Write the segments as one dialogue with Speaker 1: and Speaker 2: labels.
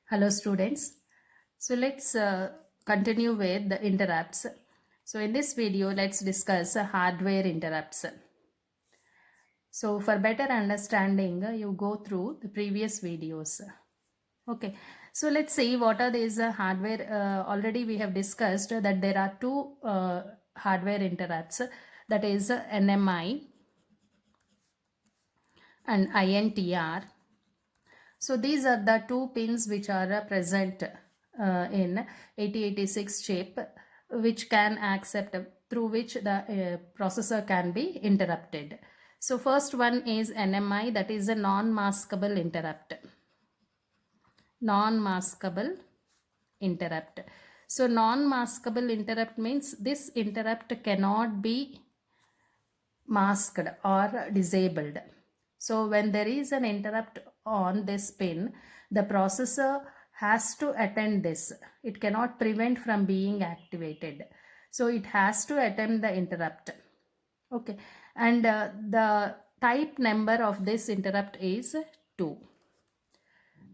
Speaker 1: Hello students. So let's continue with the interrupts. So in this video, let's discuss hardware interrupts. So for better understanding, you go through the previous videos. Okay. So let's see what are these hardware. Already we have discussed that there are two hardware interrupts, that is NMI and INTR. So these are the two pins which are present in 8086 chip, which can accept, through which the processor can be interrupted. So first one is NMI, that is a non-maskable interrupt. Non-maskable interrupt. So non-maskable interrupt means this interrupt cannot be masked or disabled. So when there is an interrupt on this pin, the processor has to attend this. It cannot prevent from being activated. So it has to attend the interrupt. Okay. And the type number of this interrupt is 2.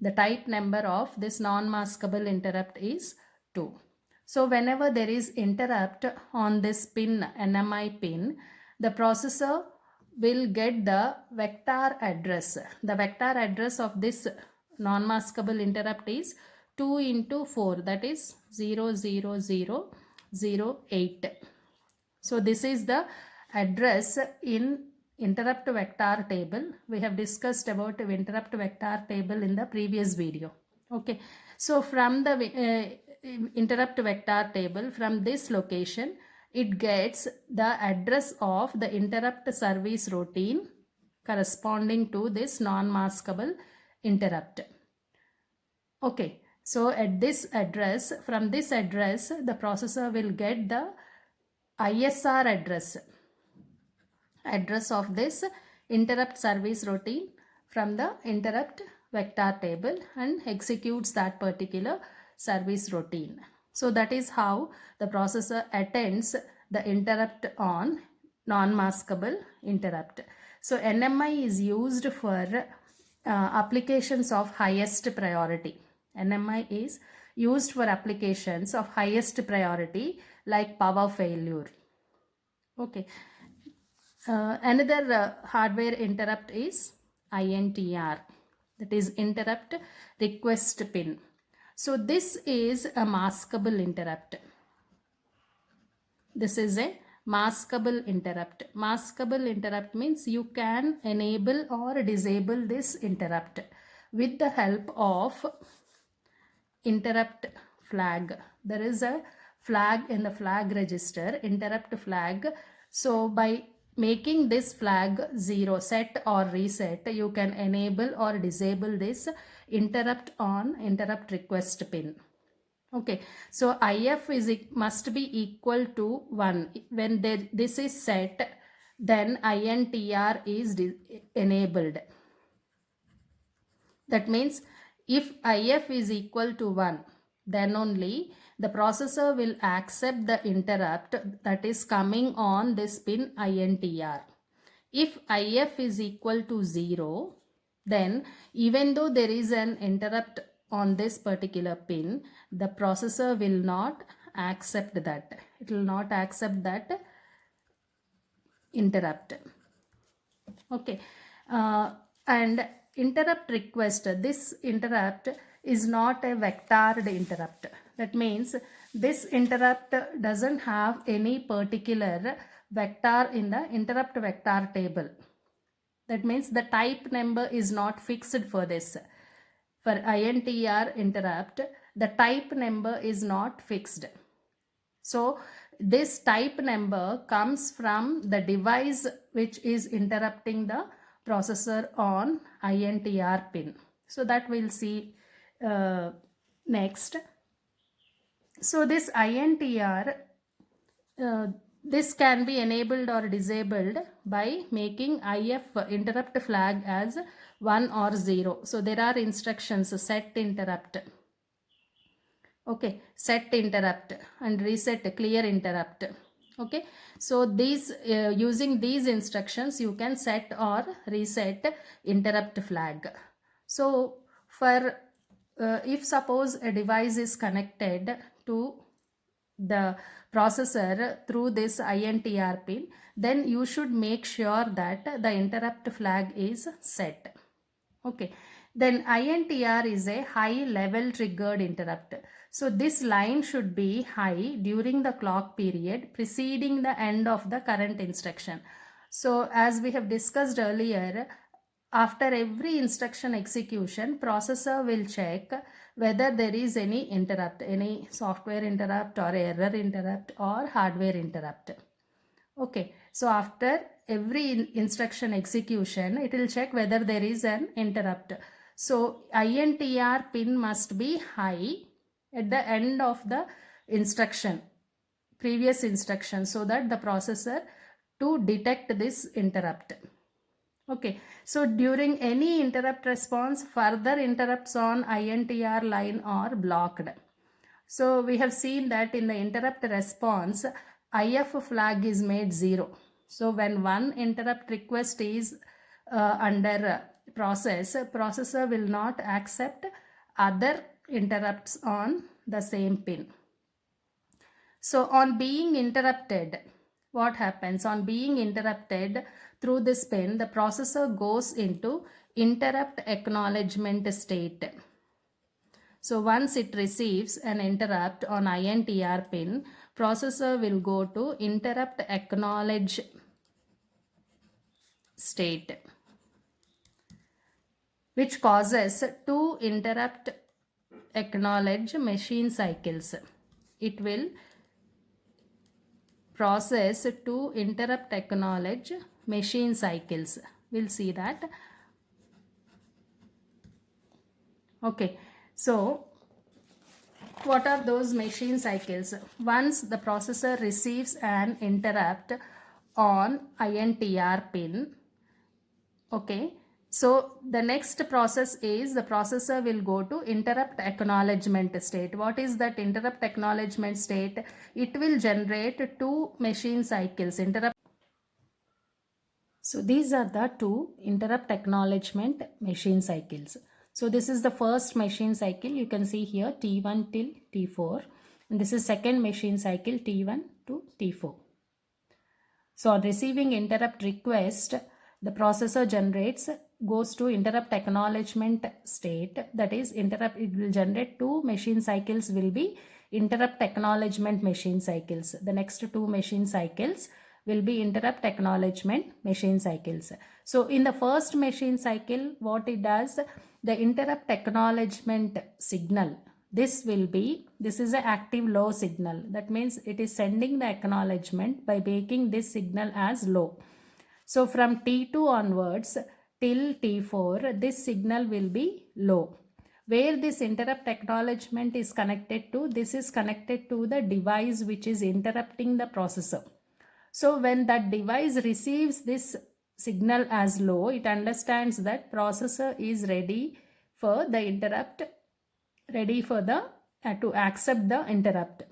Speaker 1: The type number of this non-maskable interrupt is 2. So whenever there is interrupt on this pin, NMI pin, the processor will get the vector address. The vector address of this non-maskable interrupt is 2 into 4, that is 00008. So this is the address in interrupt vector table. We have discussed about interrupt vector table in the previous video. Okay. So from the interrupt vector table, from this location, it gets the address of the interrupt service routine corresponding to this non-maskable interrupt. Okay. So at this address, from this address, the processor will get the ISR address of this interrupt service routine from the interrupt vector table and executes that particular service routine. So that is how the processor attends the interrupt on non-maskable interrupt. So NMI is used for applications of highest priority. NMI is used for applications of highest priority like power failure. Okay. Another hardware interrupt is INTR, that is interrupt request pin. So this is a maskable interrupt. This is a maskable interrupt. Maskable interrupt means you can enable or disable this interrupt with the help of interrupt flag. There is a flag in the flag register, interrupt flag. So by making this flag 0, set or reset, you can enable or disable this interrupt on interrupt request pin. Okay, so IF must be equal to 1. When this is set, then INTR is enabled. That means if IF is equal to 1, then only the processor will accept the interrupt that is coming on this pin INTR. If IF is equal to 0, then even though there is an interrupt on this particular pin, the processor will not accept that. It will not accept that interrupt. Okay. And interrupt request, this interrupt is not a vectored interrupt. That means this interrupt doesn't have any particular vector in the interrupt vector table. That means the type number is not fixed for this. For INTR interrupt, the type number is not fixed. So this type number comes from the device which is interrupting the processor on INTR pin. So that we'll see next. So this INTR, this can be enabled or disabled by making IF interrupt flag as 1 or 0. So there are instructions: set interrupt. Okay, set interrupt and reset clear interrupt. Okay, so these using these instructions you can set or reset interrupt flag. So for if suppose a device is connected to the processor through this INTR pin, then you should make sure that the interrupt flag is set. Okay, then INTR is a high level triggered interrupt. So this line should be high during the clock period preceding the end of the current instruction. So as we have discussed earlier, after every instruction execution, processor will check whether there is any interrupt, any software interrupt or error interrupt or hardware interrupt. Okay, so after every instruction execution, it will check whether there is an interrupt. So INTR pin must be high at the end of the instruction, previous instruction, so that the processor to detect this interrupt. Okay, so during any interrupt response, further interrupts on INTR line are blocked. So we have seen that in the interrupt response, IF flag is made 0. So when one interrupt request is under process, processor will not accept other interrupts on the same pin. So on being interrupted, what happens? On being interrupted through this pin, the processor goes into interrupt acknowledgement state. So once it receives an interrupt on INTR pin, processor will go to interrupt acknowledge state, which causes 2 interrupt acknowledge machine cycles. It will process 2 interrupt acknowledge machine cycles. We'll see that. Okay, so what are those machine cycles? Once the processor receives an interrupt on INTR pin, okay, so the next process is the processor will go to interrupt acknowledgement state. What is that interrupt acknowledgement state? It will generate 2 machine cycles. So these are the 2 interrupt acknowledgement machine cycles. So this is the first machine cycle. You can see here T1 till T4. And this is second machine cycle T1 to T4. So on receiving interrupt request, the processor goes to interrupt acknowledgement state. That is interrupt, it will generate 2 machine cycles will be interrupt acknowledgement machine cycles. The next 2 machine cycles will be interrupt acknowledgement machine cycles. So in the first machine cycle, what it does, the interrupt acknowledgement signal, this is an active low signal. That means it is sending the acknowledgement by making this signal as low. So from T2 onwards till T4, this signal will be low. Where this interrupt acknowledgement is connected to, this is connected to the device which is interrupting the processor. So when that device receives this signal as low, it understands that processor is ready for the interrupt, to accept the interrupt.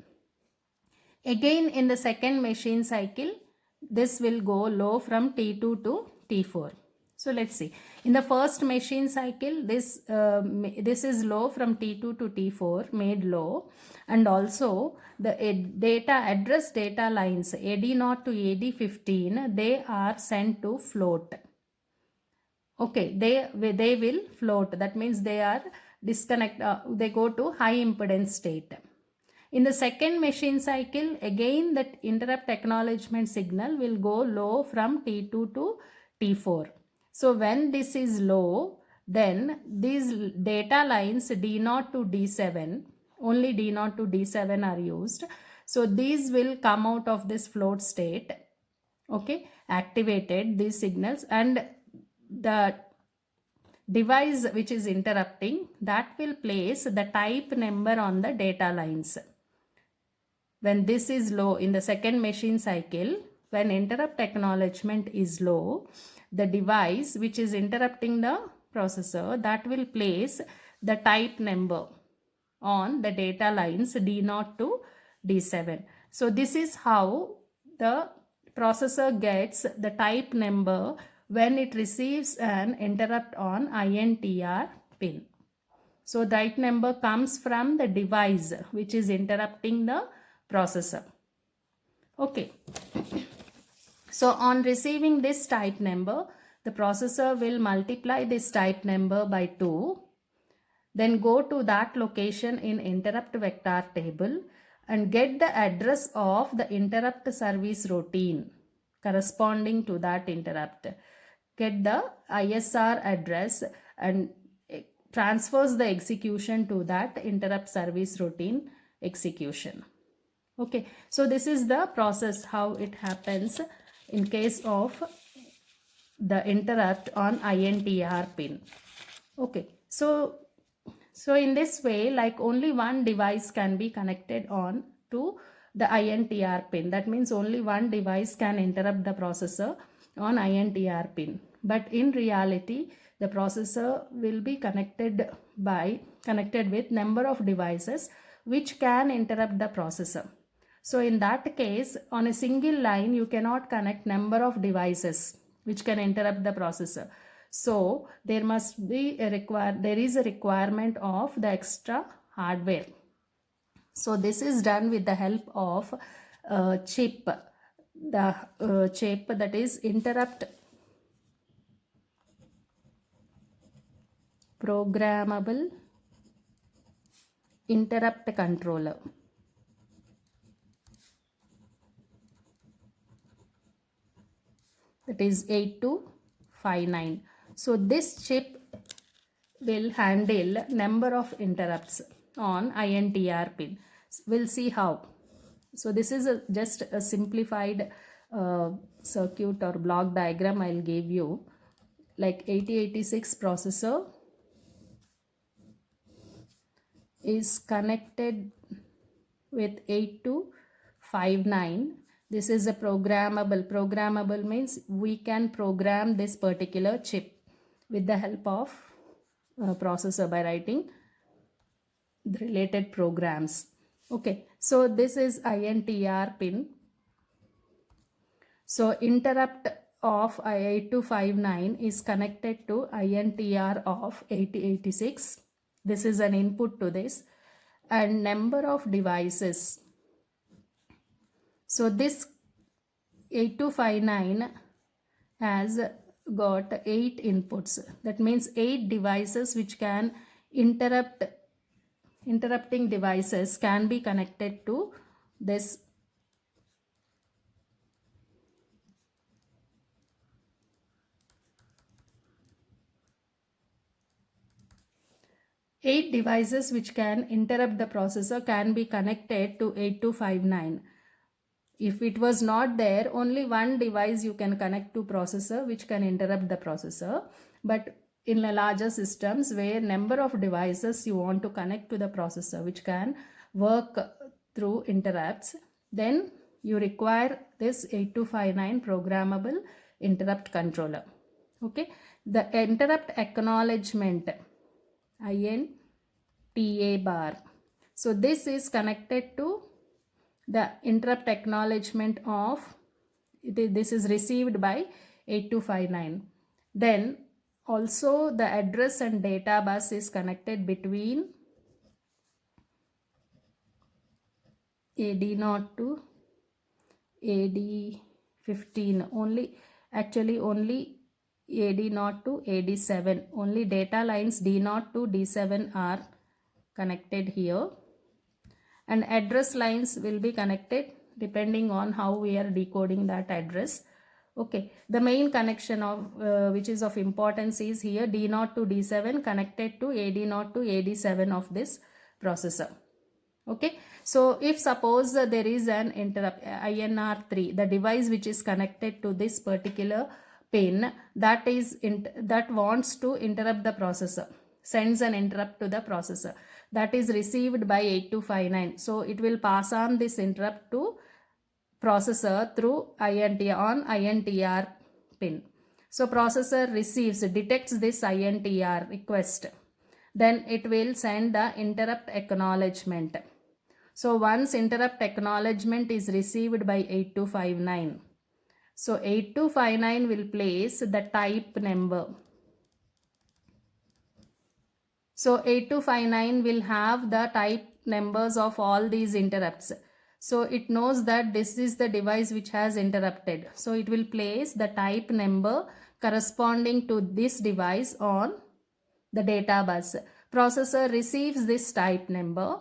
Speaker 1: Again in the second machine cycle, this will go low from T2 to T4. So let's see. In the first machine cycle, this is low from T2 to T4, made low, and also the address data lines AD0 to AD15, they are sent to float. Okay, they will float. That means they are they go to high impedance state. In the second machine cycle, again that interrupt acknowledgement signal will go low from T2 to T4. So when this is low, then these data lines D0 to D7, only D0 to D7 are used. So these will come out of this float state, okay, activated these signals, and the device which is interrupting, that will place the type number on the data lines. When this is low in the second machine cycle, when interrupt acknowledgement is low, the device which is interrupting the processor, that will place the type number on the data lines D0 to D7. So this is how the processor gets the type number when it receives an interrupt on INTR pin. So type number comes from the device which is interrupting the processor. Okay. So on receiving this type number, the processor will multiply this type number by 2, then go to that location in interrupt vector table and get the address of the interrupt service routine corresponding to that interrupt. Get the ISR address and transfers the execution to that interrupt service routine execution. Okay, so this is the process how it happens in case of the interrupt on INTR pin. Okay, so in this way, like only one device can be connected on to the INTR pin. That means only one device can interrupt the processor on INTR pin. But in reality, the processor will be connected with number of devices which can interrupt the processor. So in that case, on a single line, you cannot connect number of devices which can interrupt the processor. So there must be there is a requirement of the extra hardware. So this is done with the help of chip, chip that is interrupt programmable interrupt controller. That is 8259. So this chip will handle number of interrupts on INTR pin. We'll see how. So this is just a simplified circuit or block diagram I'll give you. Like 8086 processor is connected with 8259. This is a programmable. Programmable means we can program this particular chip with the help of processor by writing the related programs. Okay, so this is INTR pin. So interrupt of 8259 is connected to INTR of 8086. This is an input to this, and number of devices. So this 8259 has got 8 inputs. That means 8 devices which can interrupting devices can be connected to this eight devices which can interrupt the processor can be connected to 8259. If it was not there, only one device you can connect to processor which can interrupt the processor. But in the larger systems where number of devices you want to connect to the processor which can work through interrupts, then you require this 8259 programmable interrupt controller. Okay, the interrupt acknowledgement INTA bar. So this is connected to the interrupt acknowledgement of this is received by 8259. Then also the address and data bus is connected between AD0 to AD15 only. Actually only AD0 to AD7. Only data lines D0 to D7 are connected here, and address lines will be connected depending on how we are decoding that address. Okay, the main connection of which is of importance is here D0 to D7 connected to AD0 to AD7 of this processor. Okay, so if suppose there is an interrupt INR3, the device which is connected to this particular pin that wants to interrupt the processor, sends an interrupt to the processor, that is received by 8259. So it will pass on this interrupt to processor through INTR pin. So processor detects this INTR request. Then it will send the interrupt acknowledgement. So once interrupt acknowledgement is received by 8259, so 8259 will place the type number. So 8259 will have the type numbers of all these interrupts. So it knows that this is the device which has interrupted. So it will place the type number corresponding to this device on the data bus. Processor receives this type number,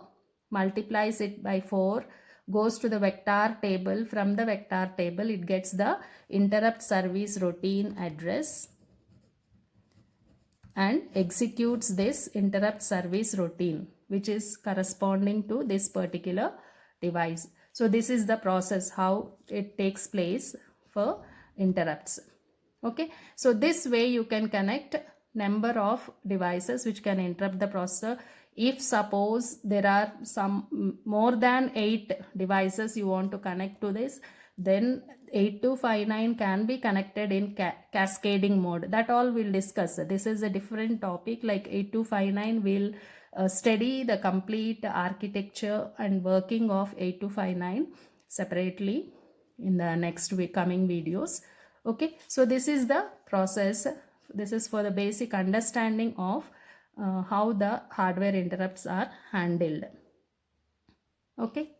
Speaker 1: multiplies it by 4, goes to the vector table. From the vector table, it gets the interrupt service routine address and executes this interrupt service routine, which is corresponding to this particular device. So this is the process how it takes place for interrupts. Okay, so this way you can connect number of devices which can interrupt the processor. If suppose there are some more than 8 devices you want to connect to this, then 8259 can be connected in cascading mode. That all we'll discuss. This is a different topic. Like 8259 will study the complete architecture and working of 8259 separately in the next coming videos. Okay, so this is the process. This is for the basic understanding of how the hardware interrupts are handled. Okay.